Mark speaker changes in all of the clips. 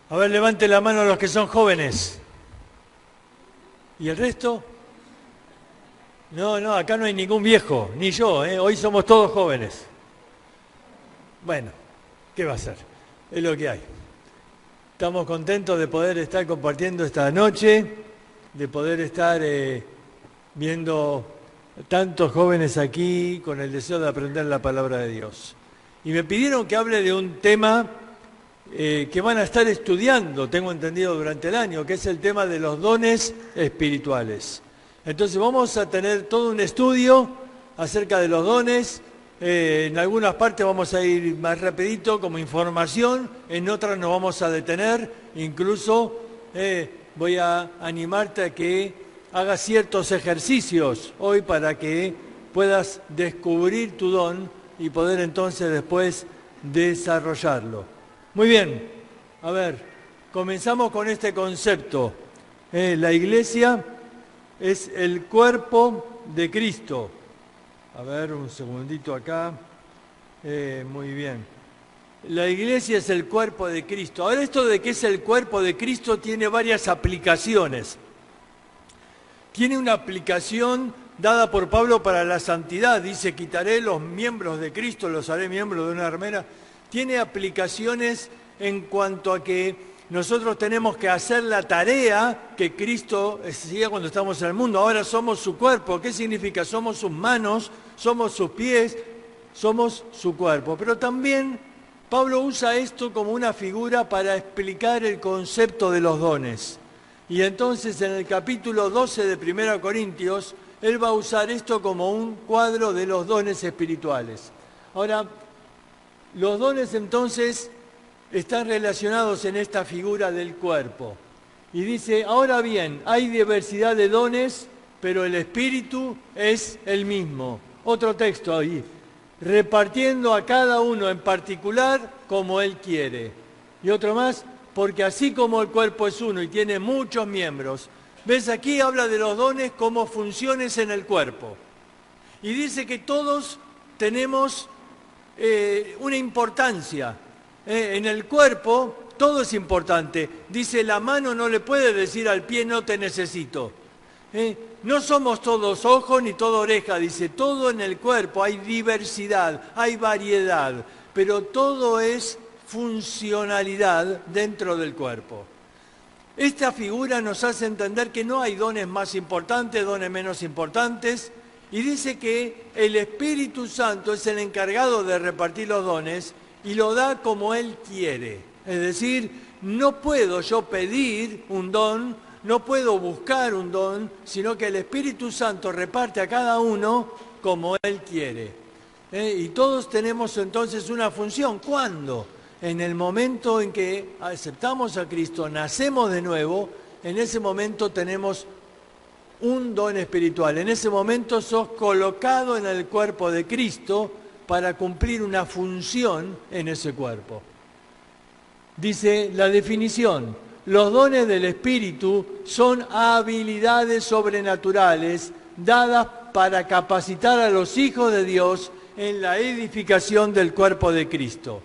Speaker 1: A ver, levante la mano los que son jóvenes. ¿Y el resto? No, acá no hay ningún viejo, ni yo, ¿eh? Hoy somos todos jóvenes. Bueno, ¿qué va a ser? Es lo que hay. Estamos contentos de poder estar compartiendo esta noche, de poder estar viendo tantos jóvenes aquí con el deseo de aprender la palabra de Dios. Y me pidieron que hable de un tema que van a estar estudiando, tengo entendido, durante el año, que es el tema de los dones espirituales. Entonces vamos a tener todo un estudio acerca de los dones. En algunas partes vamos a ir más rapidito como información, en otras nos vamos a detener. Incluso voy a animarte a que hagas ciertos ejercicios hoy para que puedas descubrir tu don y poder entonces después desarrollarlo. Muy bien, a ver, comenzamos con este concepto. La iglesia es el cuerpo de Cristo. A ver, un segundito acá. Muy bien. La iglesia es el cuerpo de Cristo. Ahora, esto de que es el cuerpo de Cristo tiene varias aplicaciones. Tiene una aplicación dada por Pablo para la santidad. Dice, quitaré los miembros de Cristo, los haré miembros de una armera. Tiene aplicaciones en cuanto a que nosotros tenemos que hacer la tarea que Cristo hacía cuando estamos en el mundo. Ahora somos su cuerpo. ¿Qué significa? Somos sus manos, somos sus pies, somos su cuerpo. Pero también Pablo usa esto como una figura para explicar el concepto de los dones. Y entonces en el capítulo 12 de 1 Corintios, él va a usar esto como un cuadro de los dones espirituales. Ahora, los dones entonces están relacionados en esta figura del cuerpo. Y dice, ahora bien, hay diversidad de dones, pero el Espíritu es el mismo. Otro texto ahí, repartiendo a cada uno en particular como Él quiere. Y otro más, porque así como el cuerpo es uno y tiene muchos miembros, ¿ves? Aquí habla de los dones como funciones en el cuerpo. Y dice que todos tenemos una importancia. En el cuerpo todo es importante. Dice, la mano no le puede decir al pie, no te necesito. No somos todos ojos ni toda oreja. Dice, todo en el cuerpo, hay diversidad, hay variedad, pero todo es funcionalidad dentro del cuerpo. Esta figura nos hace entender que no hay dones más importantes, dones menos importantes, y dice que el Espíritu Santo es el encargado de repartir los dones y lo da como Él quiere. Es decir, no puedo yo pedir un don, no puedo buscar un don, sino que el Espíritu Santo reparte a cada uno como Él quiere. Y todos tenemos entonces una función. ¿Cuándo? En el momento en que aceptamos a Cristo, nacemos de nuevo, en ese momento tenemos un don espiritual. En ese momento sos colocado en el cuerpo de Cristo para cumplir una función en ese cuerpo. Dice la definición, los dones del Espíritu son habilidades sobrenaturales dadas para capacitar a los hijos de Dios en la edificación del cuerpo de Cristo.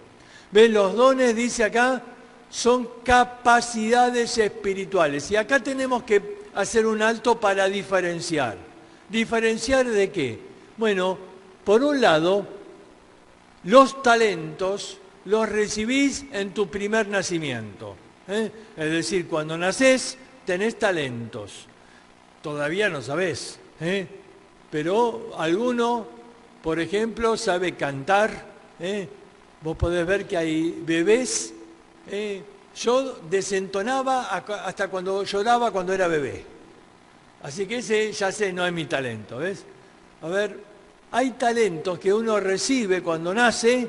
Speaker 1: ¿Ven? Los dones, dice acá, son capacidades espirituales. Y acá tenemos que hacer un alto para diferenciar. ¿Diferenciar de qué? Bueno, por un lado, los talentos los recibís en tu primer nacimiento. Es decir, cuando nacés tenés talentos. Todavía no sabés, pero alguno, por ejemplo, sabe cantar. Vos podés ver que hay bebés. Yo desentonaba hasta cuando lloraba cuando era bebé. Así que ese, ya sé, no es mi talento, ¿ves? A ver, hay talentos que uno recibe cuando nace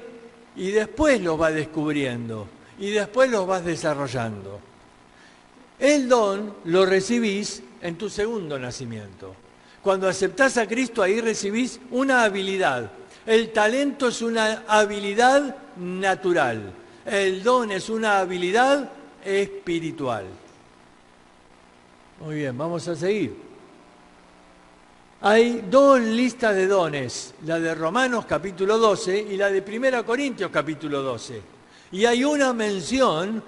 Speaker 1: y después los va descubriendo y después los vas desarrollando. El don lo recibís en tu segundo nacimiento. Cuando aceptás a Cristo, ahí recibís una habilidad. El talento es una habilidad natural. El don es una habilidad espiritual. Muy bien, vamos a seguir. Hay dos listas de dones, la de Romanos capítulo 12 y la de 1 Corintios capítulo 12. Y hay una mención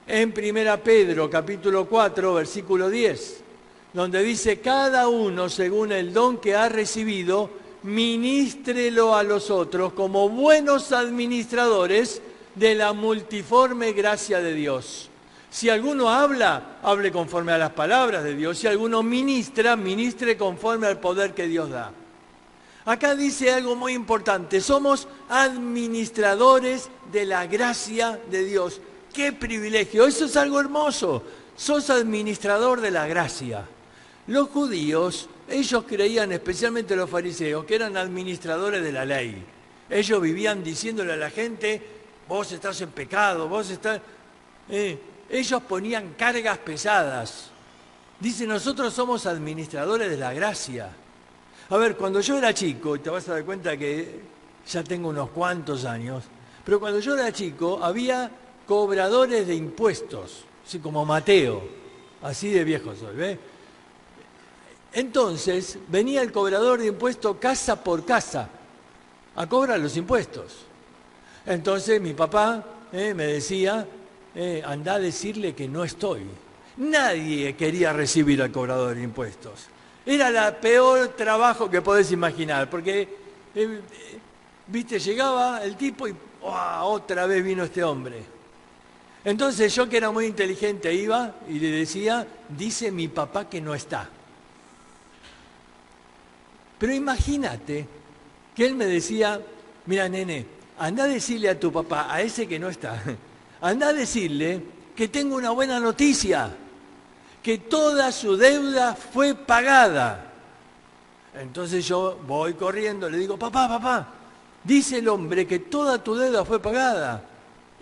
Speaker 1: en 1 Pedro, capítulo 4, versículo 10, donde dice, cada uno según el don que ha recibido, ministrelo a los otros como buenos administradores de la multiforme gracia de Dios. Si alguno habla, hable conforme a las palabras de Dios. Si alguno ministra, ministre conforme al poder que Dios da. Acá dice algo muy importante, somos administradores de la gracia de Dios. ¡Qué privilegio! Eso es algo hermoso. Sos administrador de la gracia. Los judíos, ellos creían, especialmente los fariseos, que eran administradores de la ley. Ellos vivían diciéndole a la gente, vos estás en pecado, vos estás... Ellos ponían cargas pesadas. Dice, nosotros somos administradores de la gracia. A ver, cuando yo era chico, y te vas a dar cuenta que ya tengo unos cuantos años, pero cuando yo era chico había cobradores de impuestos, así como Mateo, así de viejo soy, ¿ves? Entonces venía el cobrador de impuestos casa por casa a cobrar los impuestos. Entonces mi papá me decía, andá a decirle que no estoy. Nadie quería recibir al cobrador de impuestos. Era el peor trabajo que podés imaginar, porque, viste, llegaba el tipo y otra vez vino este hombre. Entonces yo, que era muy inteligente, iba y le decía, dice mi papá que no está. Pero imagínate que él me decía, mira nene, andá a decirle a tu papá, a ese que no está, andá a decirle que tengo una buena noticia, que toda su deuda fue pagada. Entonces yo voy corriendo, le digo, papá, dice el hombre que toda tu deuda fue pagada.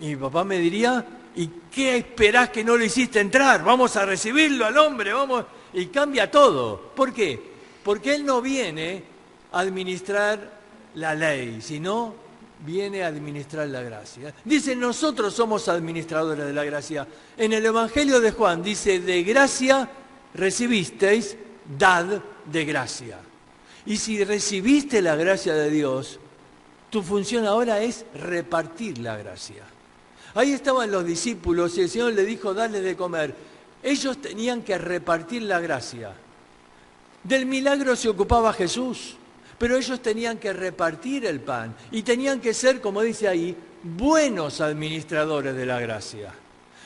Speaker 1: Y mi papá me diría, ¿y qué esperás que no lo hiciste entrar? Vamos a recibirlo al hombre, vamos. Y cambia todo. ¿Por qué? Porque él no viene a administrar la ley, sino viene a administrar la gracia. Dice, nosotros somos administradores de la gracia. En el Evangelio de Juan dice, de gracia recibisteis, dad de gracia. Y si recibiste la gracia de Dios, tu función ahora es repartir la gracia. Ahí estaban los discípulos y el Señor le dijo, dale de comer. Ellos tenían que repartir la gracia. Del milagro se ocupaba Jesús, pero ellos tenían que repartir el pan y tenían que ser, como dice ahí, buenos administradores de la gracia.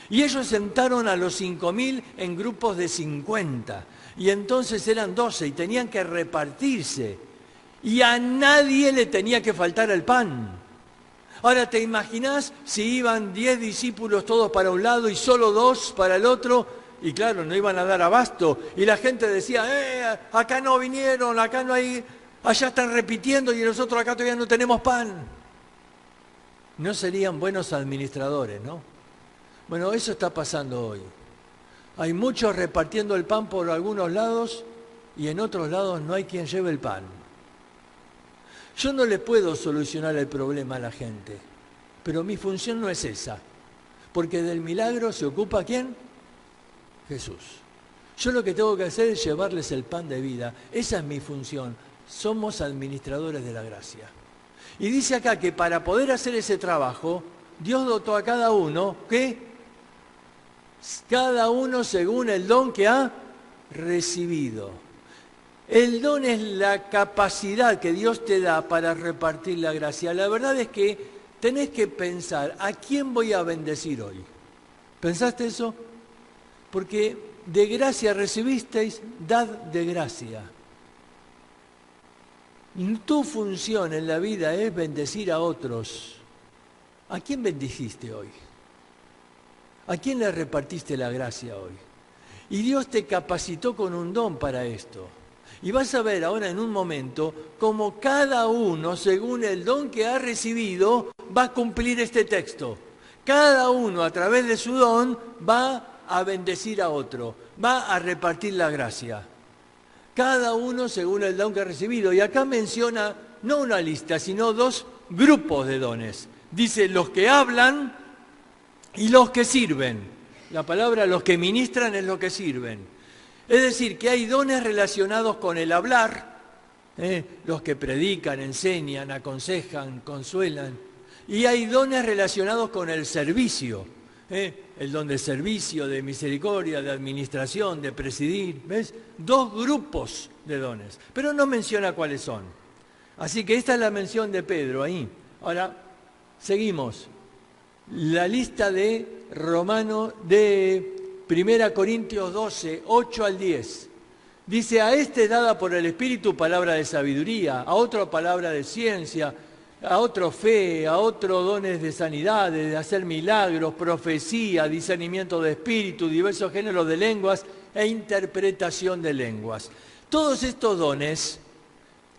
Speaker 1: Y ellos sentaron a los 5.000 en grupos de 50, y entonces eran 12 y tenían que repartirse, y a nadie le tenía que faltar el pan. Ahora, ¿te imaginás si iban 10 discípulos todos para un lado y solo 2 para el otro? Y claro, no iban a dar abasto. Y la gente decía, acá no vinieron, acá no hay, allá están repitiendo y nosotros acá todavía no tenemos pan. No serían buenos administradores, ¿no? Bueno, eso está pasando hoy. Hay muchos repartiendo el pan por algunos lados y en otros lados no hay quien lleve el pan. Yo no le puedo solucionar el problema a la gente, pero mi función no es esa, porque del milagro se ocupa ¿quién? Jesús. Yo lo que tengo que hacer es llevarles el pan de vida. Esa es mi función. Somos administradores de la gracia. Y dice acá que para poder hacer ese trabajo, Dios dotó a cada uno, ¿qué? Cada uno según el don que ha recibido. El don es la capacidad que Dios te da para repartir la gracia. La verdad es que tenés que pensar, ¿a quién voy a bendecir hoy? ¿Pensaste eso? Porque de gracia recibisteis, dad de gracia. Tu función en la vida es bendecir a otros. ¿A quién bendijiste hoy? ¿A quién le repartiste la gracia hoy? Y Dios te capacitó con un don para esto. Y vas a ver ahora en un momento cómo cada uno, según el don que ha recibido, va a cumplir este texto. Cada uno, a través de su don, va a bendecir a otro, va a repartir la gracia. Cada uno según el don que ha recibido. Y acá menciona no una lista, sino 2 grupos de dones. Dice los que hablan y los que sirven. La palabra los que ministran es los que sirven. Es decir, que hay dones relacionados con el hablar, los que predican, enseñan, aconsejan, consuelan. Y hay dones relacionados con el servicio. el don de servicio, de misericordia, de administración, de presidir. ¿Ves? 2 grupos de dones, pero no menciona cuáles son. Así que esta es la mención de Pedro ahí. Ahora, seguimos. La lista de de 1 Corintios 12, 8 al 10. Dice, a este dada por el Espíritu palabra de sabiduría, a otro palabra de ciencia, a otro fe, a otro dones de sanidad, de hacer milagros, profecía, discernimiento de espíritu, diversos géneros de lenguas e interpretación de lenguas. Todos estos dones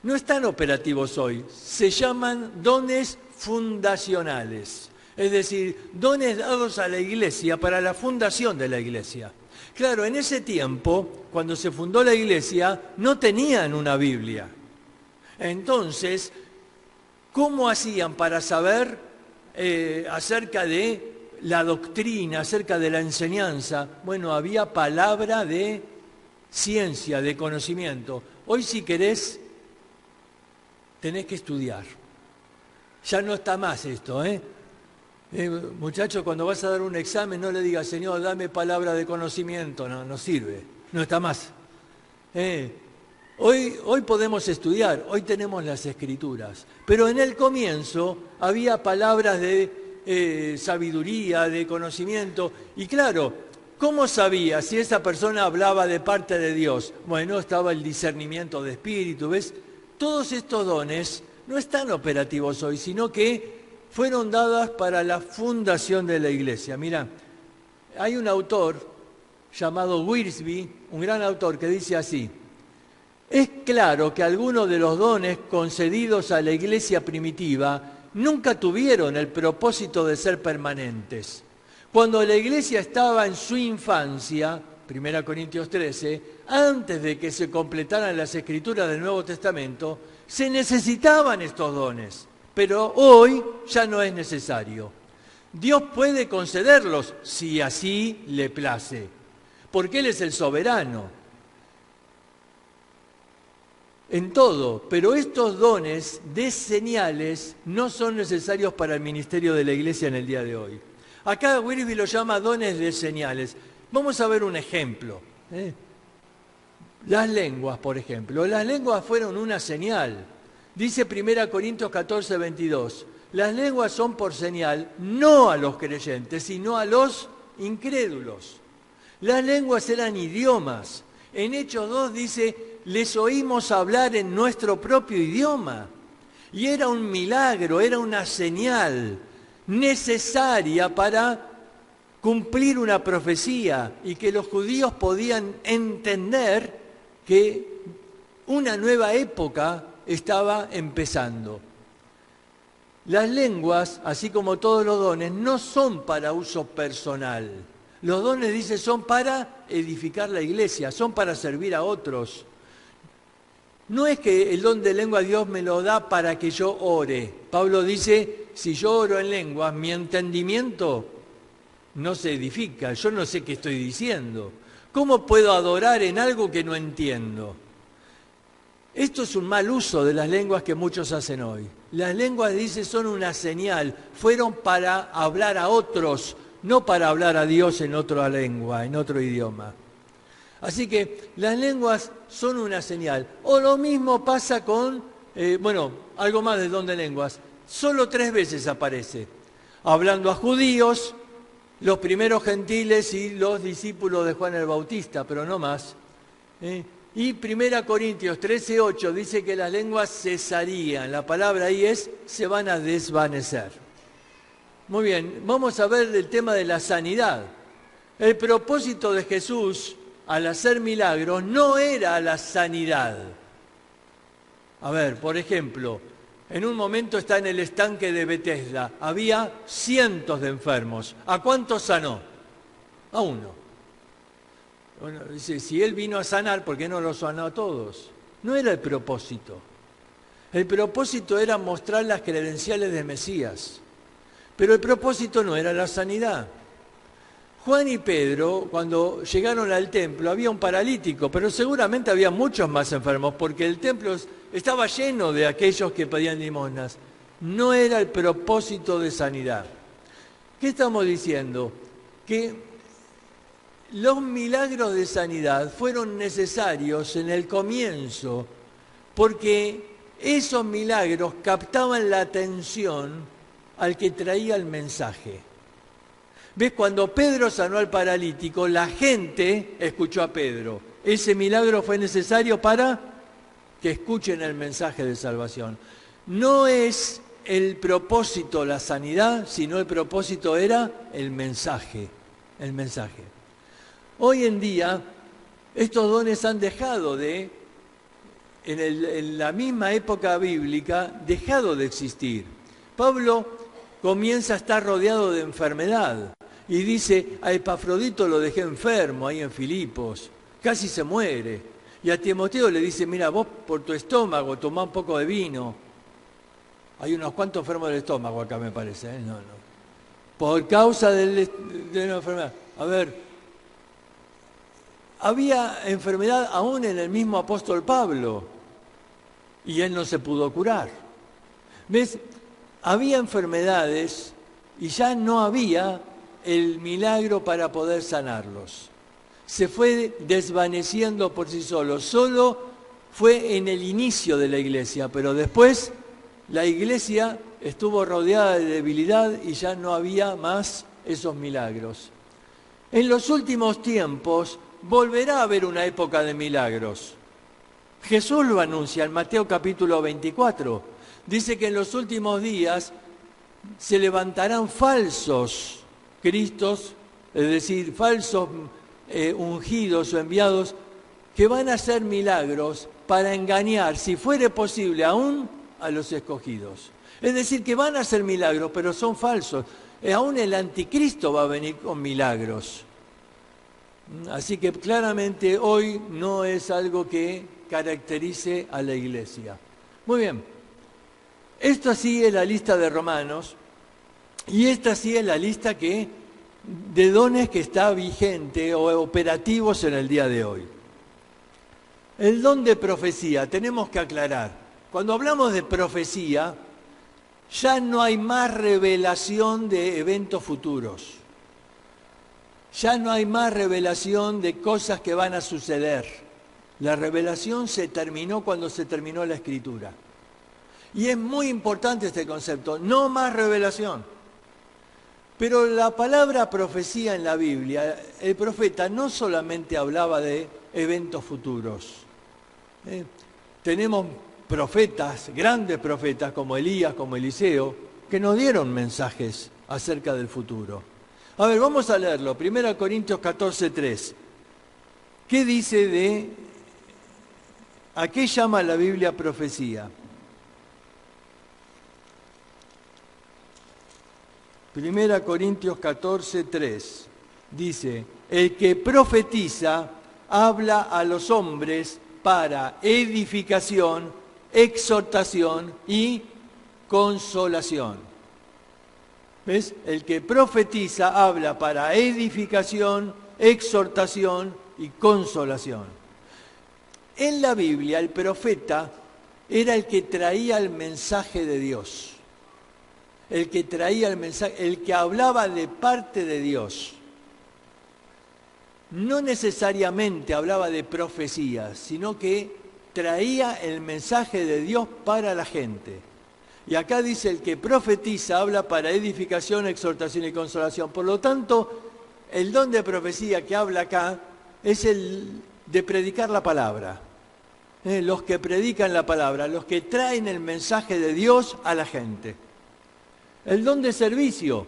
Speaker 1: no están operativos hoy, se llaman dones fundacionales, es decir, dones dados a la iglesia para la fundación de la iglesia. Claro, en ese tiempo, cuando se fundó la iglesia, no tenían una Biblia. Entonces, ¿cómo hacían para saber acerca de la doctrina, acerca de la enseñanza? Bueno, había palabra de ciencia, de conocimiento. Hoy, si querés, tenés que estudiar. Ya no está más esto, muchacho, cuando vas a dar un examen, no le digas, Señor, dame palabra de conocimiento. No sirve, no está más. Hoy podemos estudiar, hoy tenemos las Escrituras, pero en el comienzo había palabras de sabiduría, de conocimiento, y claro, ¿cómo sabía si esa persona hablaba de parte de Dios? Bueno, estaba el discernimiento de espíritu, ¿ves? Todos estos dones no están operativos hoy, sino que fueron dadas para la fundación de la iglesia. Mira, hay un autor llamado Wiersbe, un gran autor, que dice así: es claro que algunos de los dones concedidos a la iglesia primitiva nunca tuvieron el propósito de ser permanentes. Cuando la iglesia estaba en su infancia, 1 Corintios 13, antes de que se completaran las escrituras del Nuevo Testamento, se necesitaban estos dones, pero hoy ya no es necesario. Dios puede concederlos si así le place, porque Él es el soberano en todo, pero estos dones de señales no son necesarios para el ministerio de la iglesia en el día de hoy. Acá Wiersbe lo llama dones de señales. Vamos a ver un ejemplo. Las lenguas, por ejemplo. Las lenguas fueron una señal. Dice 1 Corintios 14, 22. Las lenguas son por señal, no a los creyentes, sino a los incrédulos. Las lenguas eran idiomas. En Hechos 2 dice, les oímos hablar en nuestro propio idioma. Y era un milagro, era una señal necesaria para cumplir una profecía y que los judíos podían entender que una nueva época estaba empezando. Las lenguas, así como todos los dones, no son para uso personal. Los dones, dice, son para edificar la iglesia, son para servir a otros. No es que el don de lengua Dios me lo da para que yo ore. Pablo dice, si yo oro en lenguas, mi entendimiento no se edifica, yo no sé qué estoy diciendo. ¿Cómo puedo adorar en algo que no entiendo? Esto es un mal uso de las lenguas que muchos hacen hoy. Las lenguas, dice, son una señal, fueron para hablar a otros, no para hablar a Dios en otra lengua, en otro idioma. Así que las lenguas son una señal. O lo mismo pasa con, algo más del don de lenguas. Solo 3 veces aparece. Hablando a judíos, los primeros gentiles y los discípulos de Juan el Bautista, pero no más. Y 1 Corintios 13, 8 dice que las lenguas cesarían. La palabra ahí es, se van a desvanecer. Muy bien, vamos a ver el tema de la sanidad. El propósito de Jesús al hacer milagros no era la sanidad. A ver, por ejemplo, en un momento está en el estanque de Betesda. Había cientos de enfermos. ¿A cuántos sanó? A uno. Bueno, dice, si Él vino a sanar, ¿por qué no los sanó a todos? No era el propósito. El propósito era mostrar las credenciales de Mesías. Pero el propósito no era la sanidad. Juan y Pedro, cuando llegaron al templo, había un paralítico, pero seguramente había muchos más enfermos, porque el templo estaba lleno de aquellos que pedían limosnas. No era el propósito de sanidad. ¿Qué estamos diciendo? que los milagros de sanidad fueron necesarios en el comienzo porque esos milagros captaban la atención al que traía el mensaje. ¿Ves? Cuando Pedro sanó al paralítico, la gente escuchó a Pedro. Ese milagro fue necesario para que escuchen el mensaje de salvación. No es el propósito la sanidad, sino el propósito era el mensaje. El mensaje. Hoy en día, estos dones han dejado de, en la misma época bíblica, dejado de existir. Pablo comienza a estar rodeado de enfermedad y dice, a Epafrodito lo dejé enfermo ahí en Filipos, casi se muere. Y a Timoteo le dice, mira, vos por tu estómago tomá un poco de vino. Hay unos cuantos enfermos del estómago acá, me parece. No. Por causa de la enfermedad. A ver, había enfermedad aún en el mismo apóstol Pablo y él no se pudo curar. ¿Ves? Había enfermedades y ya no había el milagro para poder sanarlos. Se fue desvaneciendo por sí solo. Solo fue en el inicio de la iglesia, pero después la iglesia estuvo rodeada de debilidad y ya no había más esos milagros. En los últimos tiempos volverá a haber una época de milagros. Jesús lo anuncia en Mateo capítulo 24. Dice que en los últimos días se levantarán falsos cristos, es decir, falsos ungidos o enviados, que van a hacer milagros para engañar, si fuere posible, aún a los escogidos. Es decir, que van a hacer milagros, pero son falsos. Aún el anticristo va a venir con milagros. Así que claramente hoy no es algo que caracterice a la iglesia. Muy bien, esta sí es la lista de Romanos y esta sí es la lista de dones que está vigente o operativos en el día de hoy. El don de profecía, tenemos que aclarar, cuando hablamos de profecía, ya no hay más revelación de eventos futuros. Ya no hay más revelación de cosas que van a suceder. La revelación se terminó cuando se terminó la Escritura. Y es muy importante este concepto, no más revelación. Pero la palabra profecía en la Biblia, el profeta no solamente hablaba de eventos futuros. Tenemos profetas, grandes profetas como Elías, como Eliseo, que nos dieron mensajes acerca del futuro. A ver, vamos a leerlo. 1 Corintios 14:3. ¿Qué dice a qué llama la Biblia profecía? 1 Corintios 14:3. Dice, el que profetiza habla a los hombres para edificación, exhortación y consolación. ¿Ves? El que profetiza habla para edificación, exhortación y consolación. En la Biblia el profeta era el que traía el mensaje de Dios. El que traía el mensaje, el que hablaba de parte de Dios. No necesariamente hablaba de profecías, sino que traía el mensaje de Dios para la gente. Y acá dice, el que profetiza habla para edificación, exhortación y consolación. Por lo tanto, el don de profecía que habla acá es el de predicar la palabra. Los que predican la palabra, los que traen el mensaje de Dios a la gente. El don de servicio.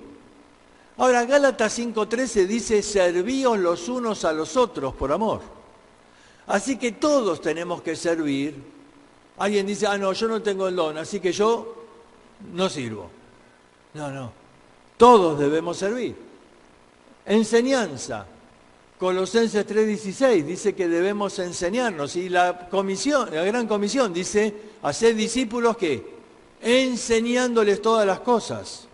Speaker 1: Ahora, Gálatas 5:13 dice, servíos los unos a los otros por amor. Así que todos tenemos que servir. Alguien dice, no, yo no tengo el don, así que yo no sirvo. No. Todos debemos servir. Enseñanza. Colosenses 3:16 dice que debemos enseñarnos. Y la gran comisión dice, haced discípulos que enseñándoles todas las cosas.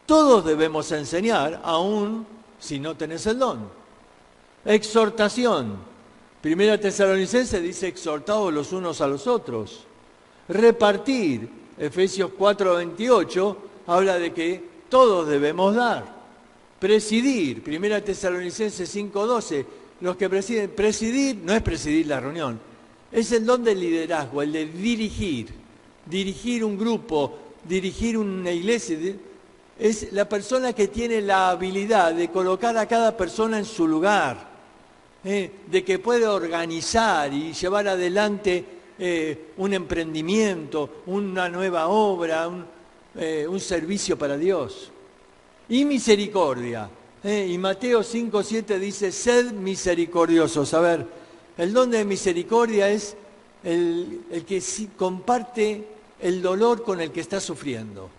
Speaker 1: Todos debemos enseñar, aun si no tenés el don. Exhortación. 1 Tesalonicenses dice, exhortados los unos a los otros. Repartir. Efesios 4:28 habla de que todos debemos dar. Presidir, 1 Tesalonicenses 5:12, los que presiden, presidir no es presidir la reunión, es el don del liderazgo, el de dirigir un grupo, dirigir una iglesia. Es la persona que tiene la habilidad de colocar a cada persona en su lugar, de que puede organizar y llevar adelante un emprendimiento, una nueva obra, un servicio para Dios. Y misericordia. Y Mateo 5:7 dice, sed misericordiosos. A ver, el don de misericordia es el que comparte el dolor con el que está sufriendo.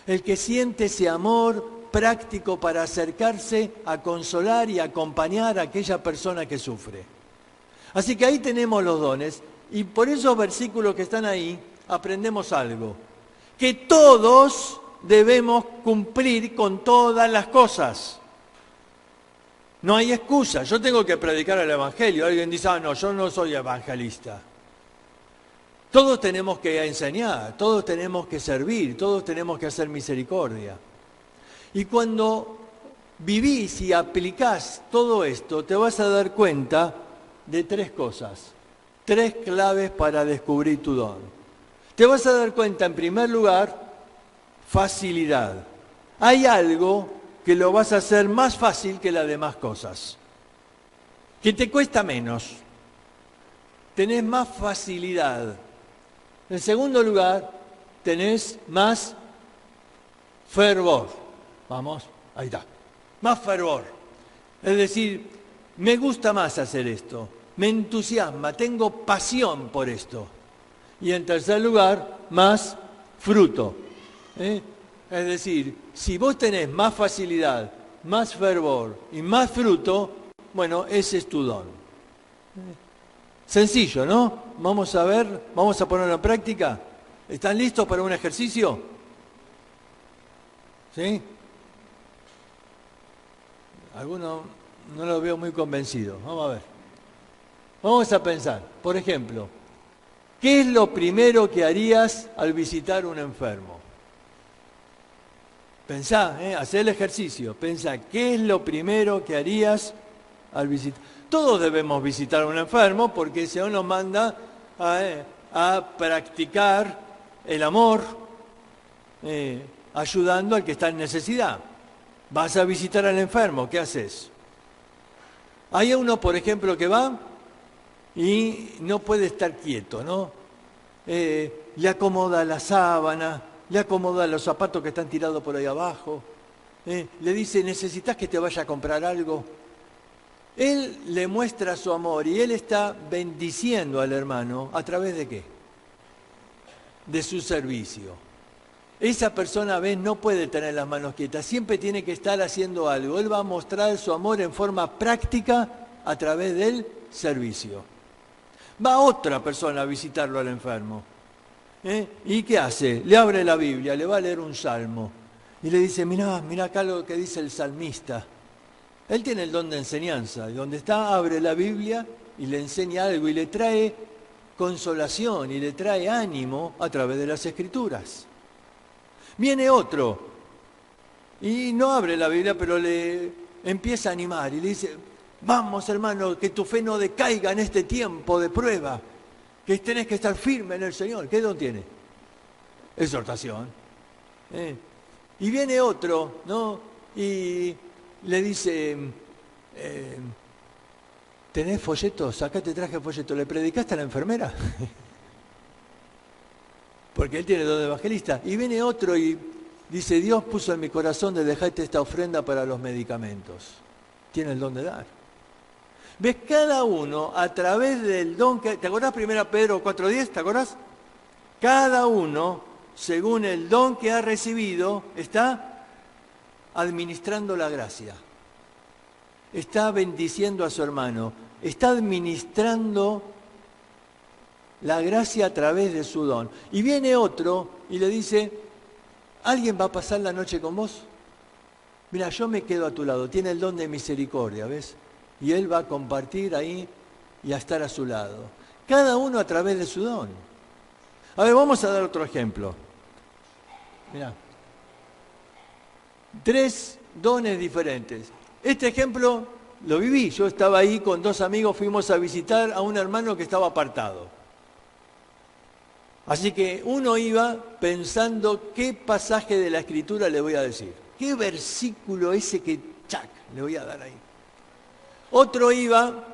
Speaker 1: El que siente ese amor práctico para acercarse a consolar y acompañar a aquella persona que sufre. Así que ahí tenemos los dones. Y por esos versículos que están ahí, aprendemos algo. Que todos debemos cumplir con todas las cosas. No hay excusa. Yo tengo que predicar el Evangelio. Alguien dice, no, yo no soy evangelista. Todos tenemos que enseñar, todos tenemos que servir, todos tenemos que hacer misericordia. Y cuando vivís y aplicás todo esto, te vas a dar cuenta de 3 cosas. 3 claves para descubrir tu don. Te vas a dar cuenta, en primer lugar, facilidad. Hay algo que lo vas a hacer más fácil que las demás cosas, que te cuesta menos. Tenés más facilidad. En segundo lugar, tenés más fervor. Vamos, ahí está. Más fervor. Es decir, me gusta más hacer esto. Me entusiasma, tengo pasión por esto. Y en tercer lugar, más fruto. Es decir, si vos tenés más facilidad, más fervor y más fruto, bueno, ese es tu don. Sencillo, ¿no? Vamos a ver, vamos a ponerlo en práctica. ¿Están listos para un ejercicio? ¿Sí? Algunos no los veo muy convencidos. Vamos a ver. Vamos a pensar, por ejemplo, ¿qué es lo primero que harías al visitar un enfermo? Pensá, hacé el ejercicio. Pensá, ¿qué es lo primero que harías al visitar? Todos debemos visitar a un enfermo porque el Señor nos manda a practicar el amor, ayudando al que está en necesidad. Vas a visitar al enfermo, ¿qué haces? Hay uno, por ejemplo, que va y no puede estar quieto, ¿no? Le acomoda la sábana, le acomoda los zapatos que están tirados por ahí abajo, le dice, ¿necesitas que te vaya a comprar algo? Él le muestra su amor y él está bendiciendo al hermano ¿a través de qué? De su servicio. Esa persona a veces no puede tener las manos quietas, siempre tiene que estar haciendo algo. Él va a mostrar su amor en forma práctica a través del servicio. Va otra persona a visitarlo al enfermo. ¿Y qué hace? Le abre la Biblia, le va a leer un salmo y le dice, mirá acá lo que dice el salmista. Él tiene el don de enseñanza, y donde está abre la Biblia y le enseña algo y le trae consolación y le trae ánimo a través de las Escrituras. Viene otro y no abre la Biblia, pero le empieza a animar y le dice, vamos hermano, que tu fe no decaiga en este tiempo de prueba, que tenés que estar firme en el Señor. ¿Qué don tiene? Exhortación. Y viene otro, ¿no? Y le dice, ¿tenés folletos? Acá te traje folletos. ¿Le predicaste a la enfermera? Porque él tiene don de evangelista. Y viene otro y dice, Dios puso en mi corazón de dejarte esta ofrenda para los medicamentos. Tiene el don de dar. ¿Ves? Cada uno a través del don que... ¿Te acordás 1 Pedro 4:10? ¿Te acordás? Cada uno, según el don que ha recibido, está administrando la gracia. Está bendiciendo a su hermano. Está administrando la gracia a través de su don. Y viene otro y le dice, ¿alguien va a pasar la noche con vos? Mira, yo me quedo a tu lado. Tiene el don de misericordia, ¿ves? Y él va a compartir ahí y a estar a su lado. Cada uno a través de su don. A ver, vamos a dar otro ejemplo. Mirá. 3 dones diferentes. Este ejemplo lo viví. Yo estaba ahí con 2 amigos, fuimos a visitar a un hermano que estaba apartado. Así que uno iba pensando qué pasaje de la Escritura le voy a decir. ¿Qué versículo ese que le voy a dar ahí? Otro iba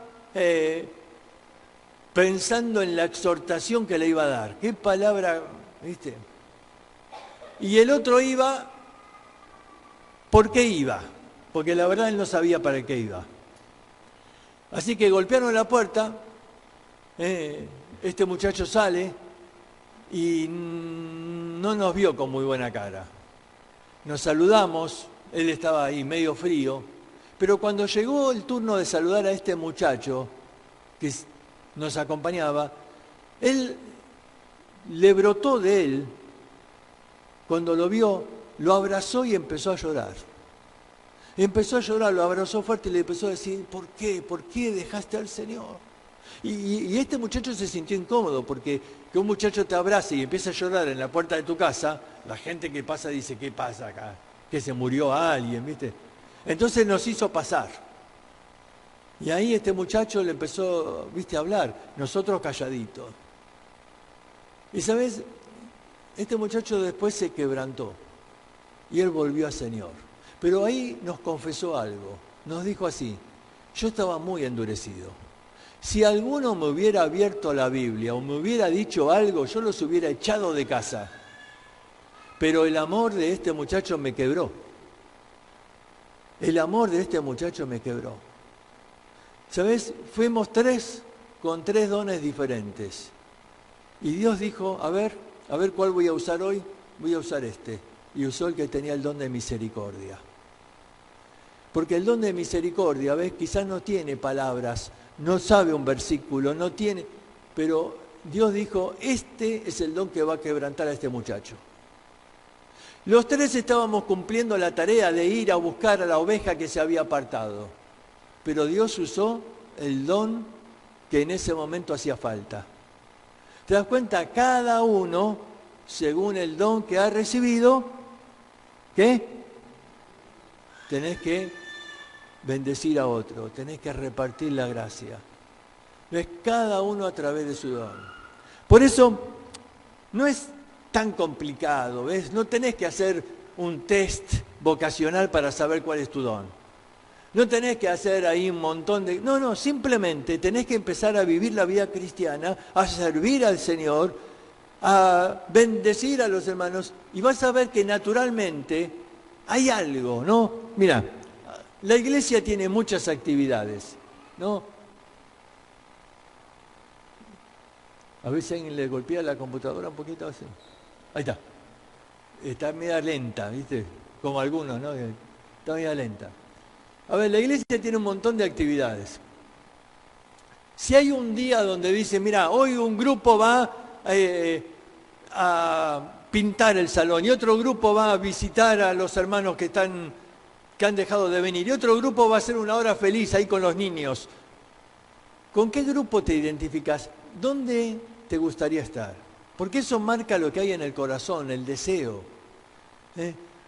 Speaker 1: pensando en la exhortación que le iba a dar. ¿Qué palabra, viste? Y el otro iba, ¿por qué iba? Porque la verdad él no sabía para qué iba. Así que golpearon la puerta, este muchacho sale y no nos vio con muy buena cara. Nos saludamos, él estaba ahí medio frío, pero cuando llegó el turno de saludar a este muchacho que nos acompañaba, él le brotó de él, cuando lo vio, lo abrazó y empezó a llorar. Empezó a llorar, lo abrazó fuerte y le empezó a decir, ¿por qué? ¿Por qué dejaste al Señor? Y este muchacho se sintió incómodo, porque que un muchacho te abrace y empieza a llorar en la puerta de tu casa, la gente que pasa dice, ¿qué pasa acá? Que se murió alguien, ¿viste? Entonces nos hizo pasar. Y ahí este muchacho le empezó, ¿viste? A hablar, nosotros calladitos. Y ¿sabes? Este muchacho después se quebrantó y él volvió al Señor. Pero ahí nos confesó algo, nos dijo así, yo estaba muy endurecido. Si alguno me hubiera abierto la Biblia o me hubiera dicho algo, yo los hubiera echado de casa. Pero el amor de este muchacho me quebró. El amor de este muchacho me quebró. ¿Sabes? Fuimos 3 con 3 dones diferentes. Y Dios dijo, a ver cuál voy a usar hoy, voy a usar este. Y usó el que tenía el don de misericordia. Porque el don de misericordia, ¿ves? Quizás no tiene palabras, no sabe un versículo, no tiene... Pero Dios dijo, este es el don que va a quebrantar a este muchacho. Los 3 estábamos cumpliendo la tarea de ir a buscar a la oveja que se había apartado. Pero Dios usó el don que en ese momento hacía falta. ¿Te das cuenta? Cada uno, según el don que ha recibido, ¿qué? Tenés que bendecir a otro, tenés que repartir la gracia. ¿Ves? Cada uno a través de su don. Por eso, no es tan complicado, ¿ves? No tenés que hacer un test vocacional para saber cuál es tu don. No tenés que hacer ahí un montón de... No, simplemente tenés que empezar a vivir la vida cristiana, a servir al Señor, a bendecir a los hermanos, y vas a ver que naturalmente hay algo, ¿no? Mira, la iglesia tiene muchas actividades, ¿no? A veces alguien le golpea la computadora un poquito así. Ahí está. Está media lenta, ¿viste? Como algunos, ¿no? Está media lenta. A ver, la iglesia tiene un montón de actividades. Si hay un día donde dice, mira, hoy un grupo va a pintar el salón y otro grupo va a visitar a los hermanos que han dejado de venir y otro grupo va a hacer una hora feliz ahí con los niños. ¿Con qué grupo te identificas? ¿Dónde te gustaría estar? Porque eso marca lo que hay en el corazón, el deseo.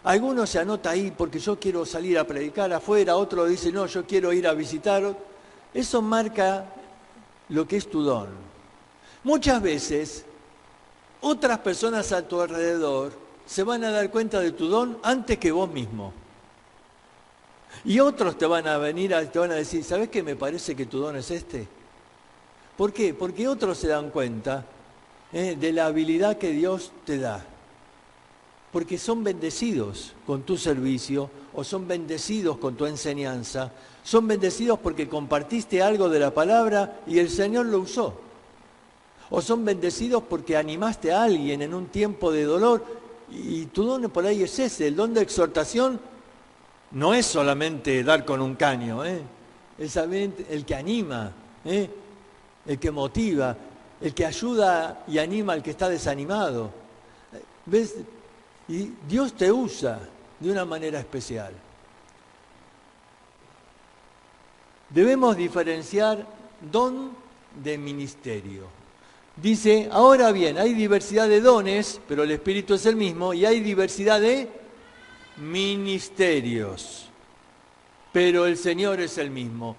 Speaker 1: Algunos se anota ahí porque yo quiero salir a predicar afuera, otro dice, no, yo quiero ir a visitar. Eso marca lo que es tu don. Muchas veces, otras personas a tu alrededor se van a dar cuenta de tu don antes que vos mismo. Y otros te van a venir, te van a decir, ¿sabes qué? Me parece que tu don es este. ¿Por qué? Porque otros se dan cuenta de la habilidad que Dios te da. Porque son bendecidos con tu servicio o son bendecidos con tu enseñanza, son bendecidos porque compartiste algo de la palabra y el Señor lo usó. O son bendecidos porque animaste a alguien en un tiempo de dolor y tu don por ahí es ese. El don de exhortación no es solamente dar con un caño, es el que anima, el que motiva, el que ayuda y anima al que está desanimado. ¿Ves? Y Dios te usa de una manera especial. Debemos diferenciar don de ministerio. Dice, ahora bien, hay diversidad de dones, pero el Espíritu es el mismo, y hay diversidad de ministerios, pero el Señor es el mismo.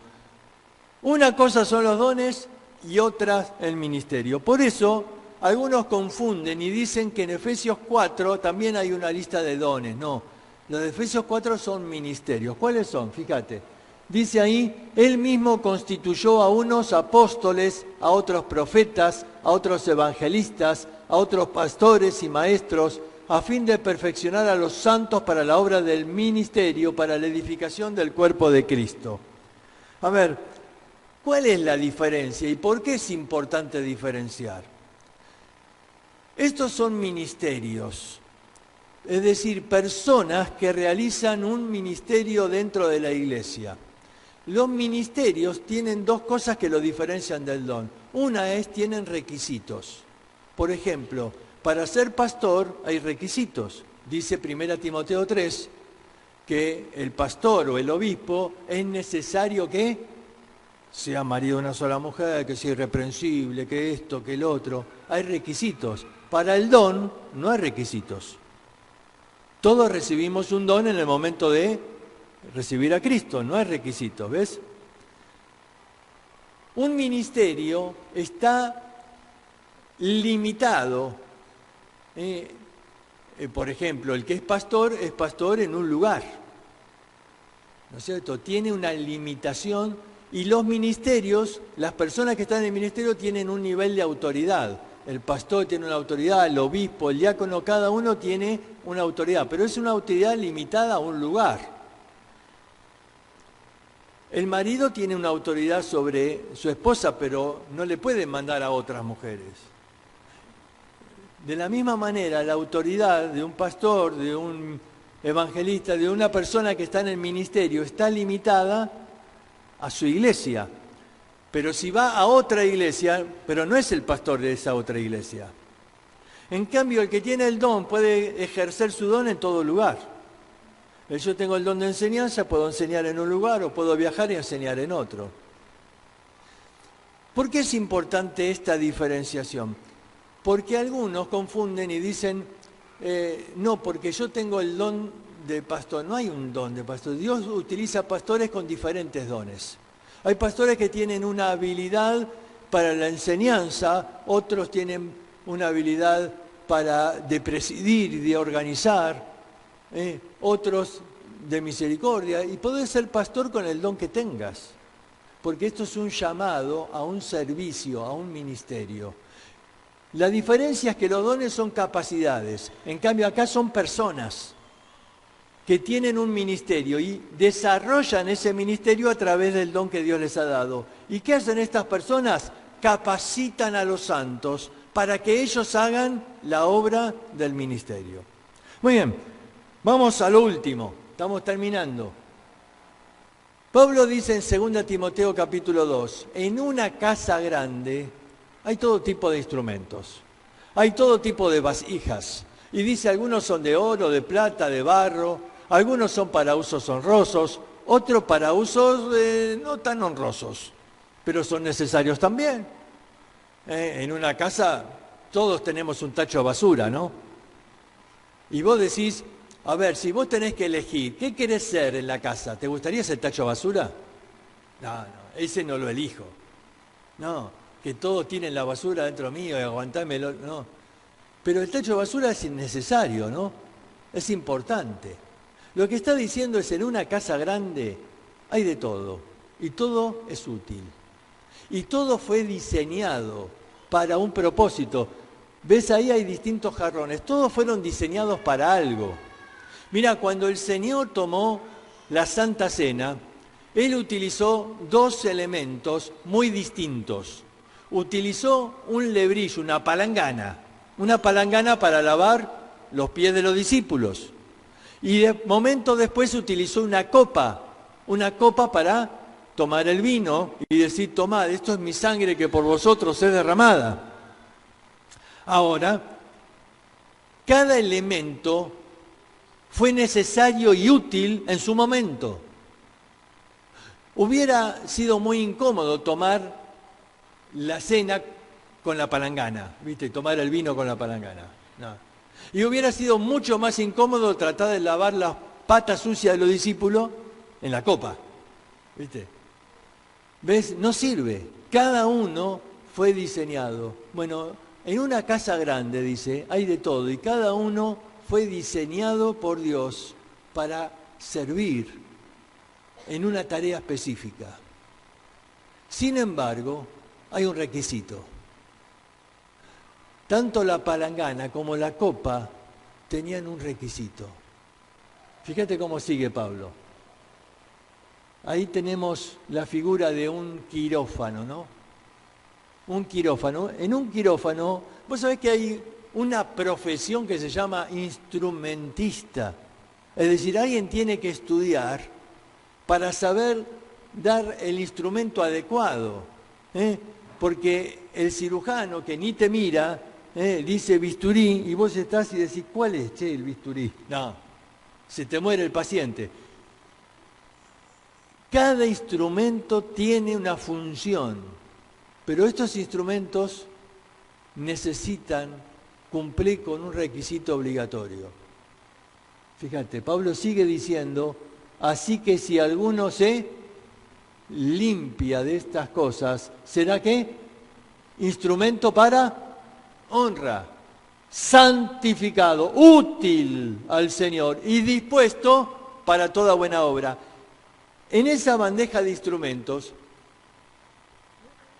Speaker 1: Una cosa son los dones y otra el ministerio. Por eso algunos confunden y dicen que en Efesios 4 también hay una lista de dones. No, los de Efesios 4 son ministerios. ¿Cuáles son? Fíjate. Dice ahí, Él mismo constituyó a unos apóstoles, a otros profetas, a otros evangelistas, a otros pastores y maestros, a fin de perfeccionar a los santos para la obra del ministerio, para la edificación del cuerpo de Cristo. A ver, ¿cuál es la diferencia y por qué es importante diferenciar? Estos son ministerios, es decir, personas que realizan un ministerio dentro de la iglesia. Los ministerios tienen dos cosas que lo diferencian del don. Una es, tienen requisitos. Por ejemplo, para ser pastor hay requisitos. Dice 1 Timoteo 3 que el pastor o el obispo es necesario que sea marido de una sola mujer, que sea irreprensible, que esto, que el otro. Hay requisitos. Para el don no hay requisitos. Todos recibimos un don en el momento de recibir a Cristo, no hay requisitos, ¿ves? Un ministerio está limitado. Por ejemplo, el que es pastor en un lugar, ¿no es cierto? Tiene una limitación y los ministerios, las personas que están en el ministerio tienen un nivel de autoridad. El pastor tiene una autoridad, el obispo, el diácono, cada uno tiene una autoridad, pero es una autoridad limitada a un lugar. El marido tiene una autoridad sobre su esposa, pero no le puede mandar a otras mujeres. De la misma manera, la autoridad de un pastor, de un evangelista, de una persona que está en el ministerio, está limitada a su iglesia. Pero si va a otra iglesia, pero no es el pastor de esa otra iglesia. En cambio, el que tiene el don puede ejercer su don en todo lugar. Yo tengo el don de enseñanza, puedo enseñar en un lugar o puedo viajar y enseñar en otro. ¿Por qué es importante esta diferenciación? Porque algunos confunden y dicen, no, porque yo tengo el don de pastor. No hay un don de pastor. Dios utiliza pastores con diferentes dones. Hay pastores que tienen una habilidad para la enseñanza, otros tienen una habilidad de presidir y de organizar, otros de misericordia. Y podés ser pastor con el don que tengas, porque esto es un llamado a un servicio, a un ministerio. La diferencia es que los dones son capacidades, en cambio acá son personas que tienen un ministerio y desarrollan ese ministerio a través del don que Dios les ha dado. ¿Y qué hacen estas personas? Capacitan a los santos para que ellos hagan la obra del ministerio. Muy bien, vamos a lo último, estamos terminando. Pablo dice en 2 Timoteo capítulo 2, en una casa grande hay todo tipo de instrumentos, hay todo tipo de vasijas. Y dice, algunos son de oro, de plata, de barro, algunos son para usos honrosos, otros para usos no tan honrosos, pero son necesarios también. En una casa todos tenemos un tacho de basura, ¿no? Y vos decís, a ver, si vos tenés que elegir, ¿qué querés ser en la casa? ¿Te gustaría ser tacho de basura? No, ese no lo elijo. No, que todos tienen la basura dentro mío y aguantármelo, no. Pero el tacho de basura es innecesario, ¿no? Es importante. Lo que está diciendo es, en una casa grande hay de todo, y todo es útil. Y todo fue diseñado para un propósito. ¿Ves? Ahí hay distintos jarrones, todos fueron diseñados para algo. Mira, cuando el Señor tomó la Santa Cena, Él utilizó dos elementos muy distintos. Utilizó un lebrillo, una palangana para lavar los pies de los discípulos. Y de momento después utilizó una copa para tomar el vino y decir, tomad, esto es mi sangre que por vosotros es derramada. Ahora, cada elemento fue necesario y útil en su momento. Hubiera sido muy incómodo tomar la cena con la palangana, ¿viste? Tomar el vino con la palangana. No. Y hubiera sido mucho más incómodo tratar de lavar pata sucia de los discípulos en la copa. ¿Viste? ¿Ves? No sirve. Cada uno fue diseñado. Bueno, en una casa grande, dice, hay de todo. Y cada uno fue diseñado por Dios para servir en una tarea específica. Sin embargo, hay un requisito. Tanto la palangana como la copa tenían un requisito. Fíjate cómo sigue Pablo. Ahí tenemos la figura de un quirófano, ¿no? Un quirófano. En un quirófano, vos sabés que hay una profesión que se llama instrumentista. Es decir, alguien tiene que estudiar para saber dar el instrumento adecuado. Porque el cirujano que ni te mira, dice bisturí, y vos estás y decís, ¿cuál es, el bisturí? No, se te muere el paciente. Cada instrumento tiene una función, pero estos instrumentos necesitan cumplir con un requisito obligatorio. Fíjate, Pablo sigue diciendo, así que si alguno se limpia de estas cosas, ¿será qué? Instrumento para honra, santificado, útil al Señor y dispuesto para toda buena obra. En esa bandeja de instrumentos,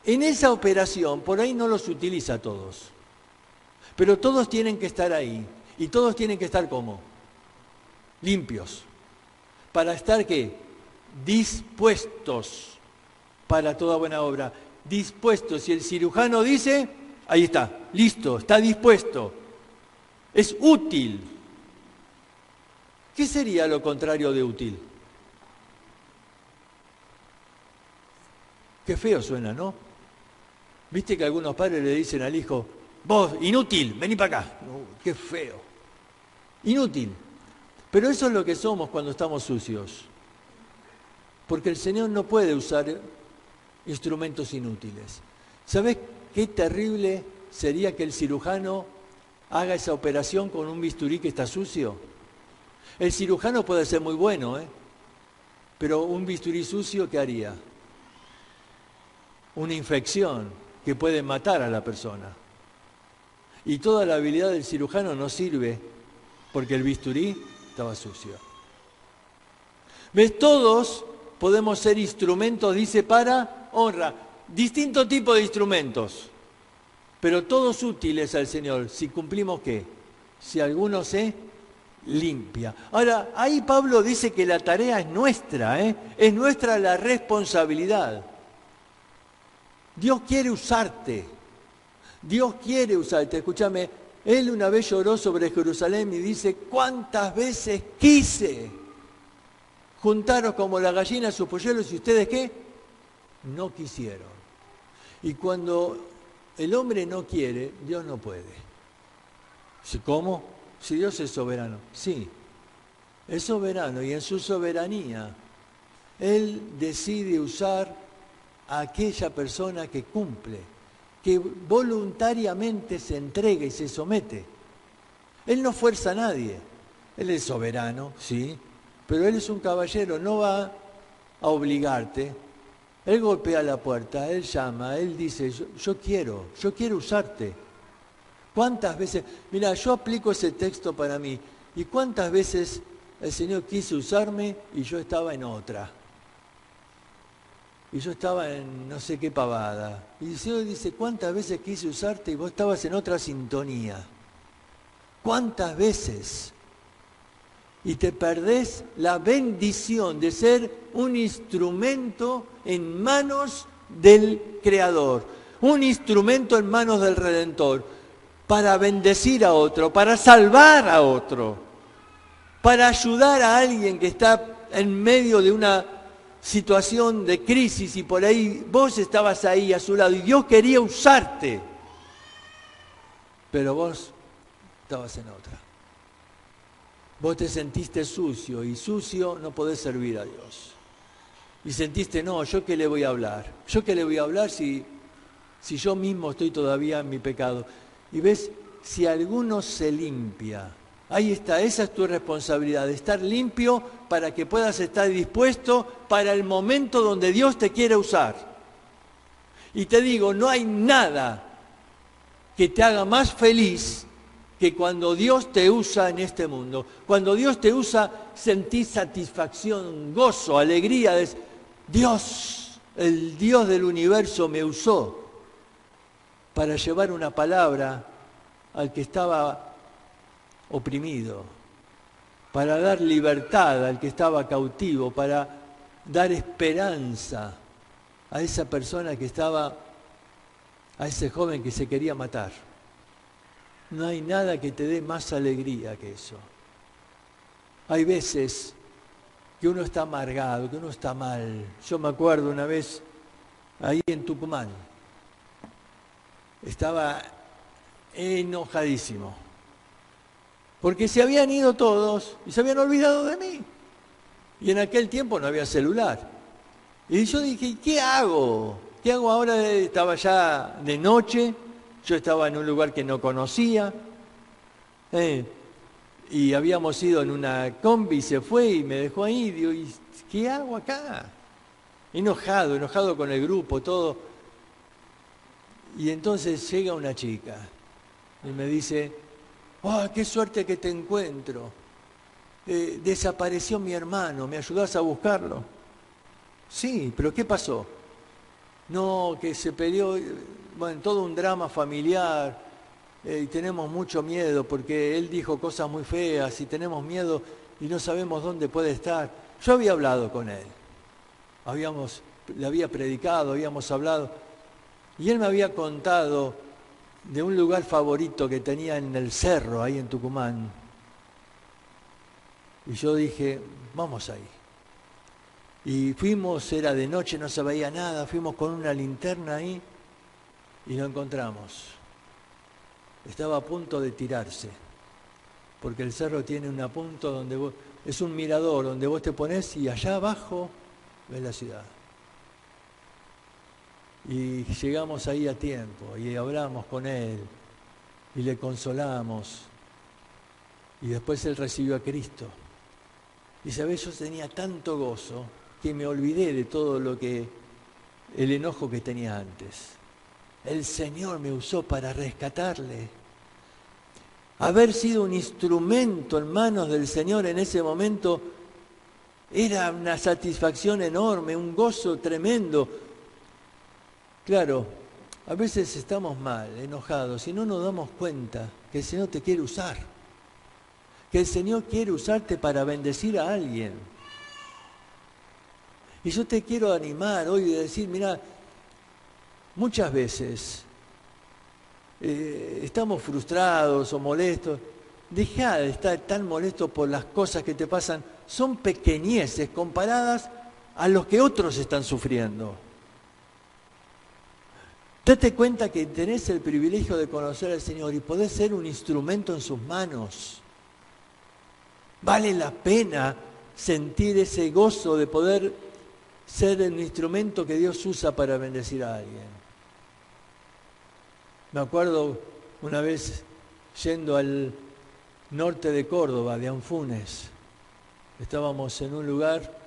Speaker 1: en esa operación, por ahí no los utiliza todos, pero todos tienen que estar ahí y todos tienen que estar ¿cómo? Limpios, para estar ¿qué? Dispuestos para toda buena obra. Dispuestos, si el cirujano dice, ahí está, listo, está dispuesto, es útil. ¿Qué sería lo contrario de útil? Qué feo suena, ¿no? ¿Viste que algunos padres le dicen al hijo, vos, inútil, vení para acá? Qué feo. Inútil. Pero eso es lo que somos cuando estamos sucios. Porque el Señor no puede usar instrumentos inútiles. ¿Sabés qué terrible sería que el cirujano haga esa operación con un bisturí que está sucio? El cirujano puede ser muy bueno, pero un bisturí sucio, ¿qué haría? Una infección que puede matar a la persona. Y toda la habilidad del cirujano no sirve porque el bisturí estaba sucio. ¿Ves? Todos podemos ser instrumentos, dice, para honra. Distinto tipo de instrumentos, pero todos útiles al Señor. Si cumplimos, ¿qué? Si alguno se limpia. Ahora, ahí Pablo dice que la tarea es nuestra, es nuestra la responsabilidad. Dios quiere usarte. Dios quiere usarte. Escúchame, él una vez lloró sobre Jerusalén y dice, ¿cuántas veces quise juntaros como la gallina a sus polluelos y ustedes qué? No quisieron. Y cuando el hombre no quiere, Dios no puede. ¿Cómo? Si Dios es soberano. Sí, es soberano y en su soberanía Él decide usar a aquella persona que cumple, que voluntariamente se entrega y se somete. Él no fuerza a nadie. Él es soberano, sí, pero Él es un caballero, no va a obligarte. Él golpea la puerta, Él llama, Él dice, yo quiero usarte. ¿Cuántas veces? Mira, yo aplico ese texto para mí. ¿Y cuántas veces el Señor quiso usarme y yo estaba en otra? Y yo estaba en no sé qué pavada. Y el Señor dice, ¿cuántas veces quise usarte y vos estabas en otra sintonía? ¿Cuántas veces? Y te perdés la bendición de ser un instrumento en manos del Creador, un instrumento en manos del Redentor, para bendecir a otro, para salvar a otro, para ayudar a alguien que está en medio de una situación de crisis y por ahí vos estabas ahí a su lado y Dios quería usarte, pero vos estabas en otra. Vos te sentiste sucio y sucio no podés servir a Dios. Y sentiste, no, ¿yo qué le voy a hablar? ¿Yo qué le voy a hablar si yo mismo estoy todavía en mi pecado? Y ves, si alguno se limpia Ahí está, esa es tu responsabilidad, de estar limpio para que puedas estar dispuesto para el momento donde Dios te quiere usar. Y te digo, no hay nada que te haga más feliz que cuando Dios te usa en este mundo. Cuando Dios te usa, sentís satisfacción, gozo, alegría. Dios, el Dios del universo me usó para llevar una palabra al que estaba oprimido, para dar libertad al que estaba cautivo, para dar esperanza a esa persona que estaba, a ese joven que se quería matar. No hay nada que te dé más alegría que eso. Hay veces que uno está amargado, que uno está mal. Yo me acuerdo una vez ahí en Tucumán, estaba enojadísimo, porque se habían ido todos y se habían olvidado de mí. Y en aquel tiempo no había celular. Y yo dije, ¿qué hago? ¿Qué hago ahora? Estaba ya de noche, yo estaba en un lugar que no conocía, y habíamos ido en una combi, se fue y me dejó ahí. Digo, ¿y qué hago acá? Enojado con el grupo, todo. Y entonces llega una chica y me dice, ¡oh, qué suerte que te encuentro! Desapareció mi hermano, ¿me ayudás a buscarlo? Sí, pero ¿qué pasó? No, que se peleó, bueno, todo un drama familiar, y tenemos mucho miedo porque él dijo cosas muy feas y tenemos miedo y no sabemos dónde puede estar. Yo había hablado con él, le había predicado, habíamos hablado, y él me había contado de un lugar favorito que tenía en el cerro, ahí en Tucumán. Y yo dije, vamos ahí. Y fuimos, era de noche, no se veía nada, fuimos con una linterna ahí y lo encontramos. Estaba a punto de tirarse, porque el cerro tiene un punto donde es un mirador, donde vos te ponés y allá abajo ves la ciudad. Y llegamos ahí a tiempo y hablamos con él y le consolamos. Y después él recibió a Cristo. Y sabés, yo tenía tanto gozo que me olvidé de todo el enojo que tenía antes. El Señor me usó para rescatarle. Haber sido un instrumento en manos del Señor en ese momento era una satisfacción enorme, un gozo tremendo. Claro, a veces estamos mal, enojados, y no nos damos cuenta que el Señor te quiere usar. Que el Señor quiere usarte para bendecir a alguien. Y yo te quiero animar hoy de decir, mira, muchas veces estamos frustrados o molestos. Deja de estar tan molesto por las cosas que te pasan. Son pequeñeces comparadas a los que otros están sufriendo. Date cuenta que tenés el privilegio de conocer al Señor y podés ser un instrumento en sus manos. Vale la pena sentir ese gozo de poder ser el instrumento que Dios usa para bendecir a alguien. Me acuerdo una vez yendo al norte de Córdoba, de Anfunes. Estábamos en un lugar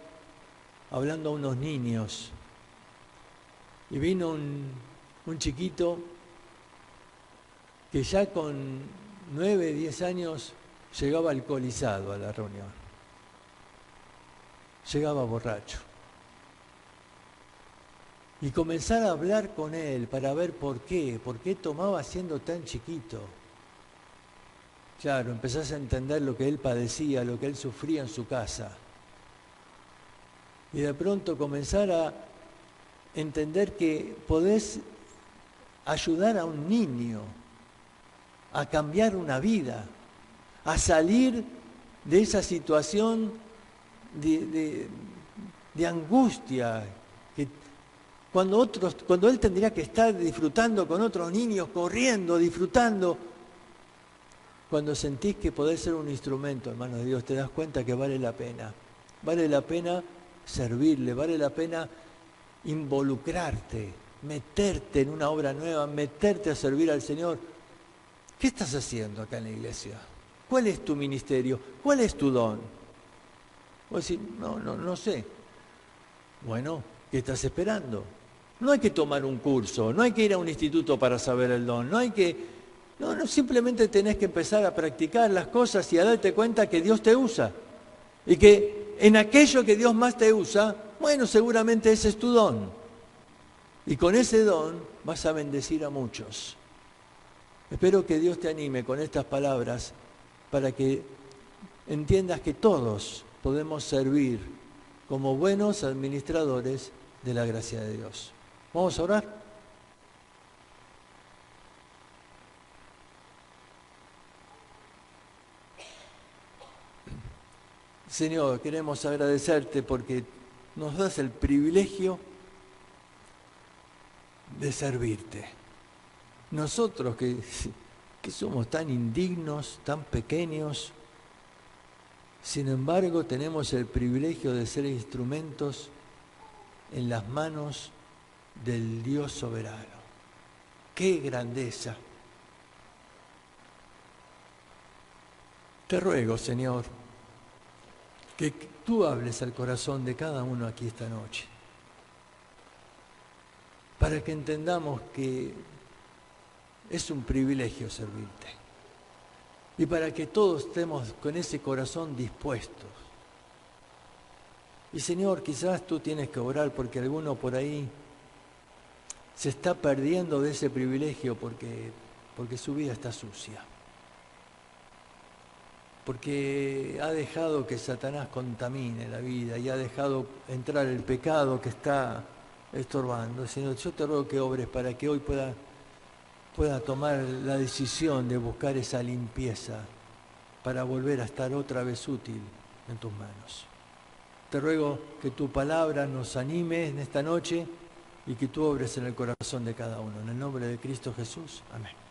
Speaker 1: hablando a unos niños y vino un chiquito que ya con 9, 10 años llegaba alcoholizado a la reunión. Llegaba borracho. Y comenzar a hablar con él para ver por qué tomaba siendo tan chiquito. Claro, empezás a entender lo que él padecía, lo que él sufría en su casa. Y de pronto comenzar a entender que podés ayudar a un niño a cambiar una vida, a salir de esa situación de angustia, que cuando él tendría que estar disfrutando con otros niños, corriendo, disfrutando. Cuando sentís que podés ser un instrumento, hermano de Dios, te das cuenta que vale la pena. Vale la pena servirle, vale la pena involucrarte, meterte en una obra nueva, meterte a servir al Señor. ¿Qué estás haciendo acá en la iglesia? ¿Cuál es tu ministerio? ¿Cuál es tu don? Vos decís, no sé. Bueno, ¿qué estás esperando? No hay que tomar un curso, no hay que ir a un instituto para saber el don, no, simplemente tenés que empezar a practicar las cosas y a darte cuenta que Dios te usa. Y que en aquello que Dios más te usa, bueno, seguramente ese es tu don. Y con ese don vas a bendecir a muchos. Espero que Dios te anime con estas palabras para que entiendas que todos podemos servir como buenos administradores de la gracia de Dios. ¿Vamos a orar? Señor, queremos agradecerte porque nos das el privilegio de servirte. Nosotros que somos tan indignos, tan pequeños, sin embargo tenemos el privilegio de ser instrumentos en las manos del Dios soberano. ¡Qué grandeza! Te ruego, Señor, que tú hables al corazón de cada uno aquí esta noche, para que entendamos que es un privilegio servirte y para que todos estemos con ese corazón dispuestos. Y Señor, quizás tú tienes que orar porque alguno por ahí se está perdiendo de ese privilegio porque su vida está sucia. Porque ha dejado que Satanás contamine la vida y ha dejado entrar el pecado que está estorbando. Señor, yo te ruego que obres para que hoy pueda tomar la decisión de buscar esa limpieza para volver a estar otra vez útil en tus manos. Te ruego que tu palabra nos anime en esta noche y que tú obres en el corazón de cada uno. En el nombre de Cristo Jesús. Amén.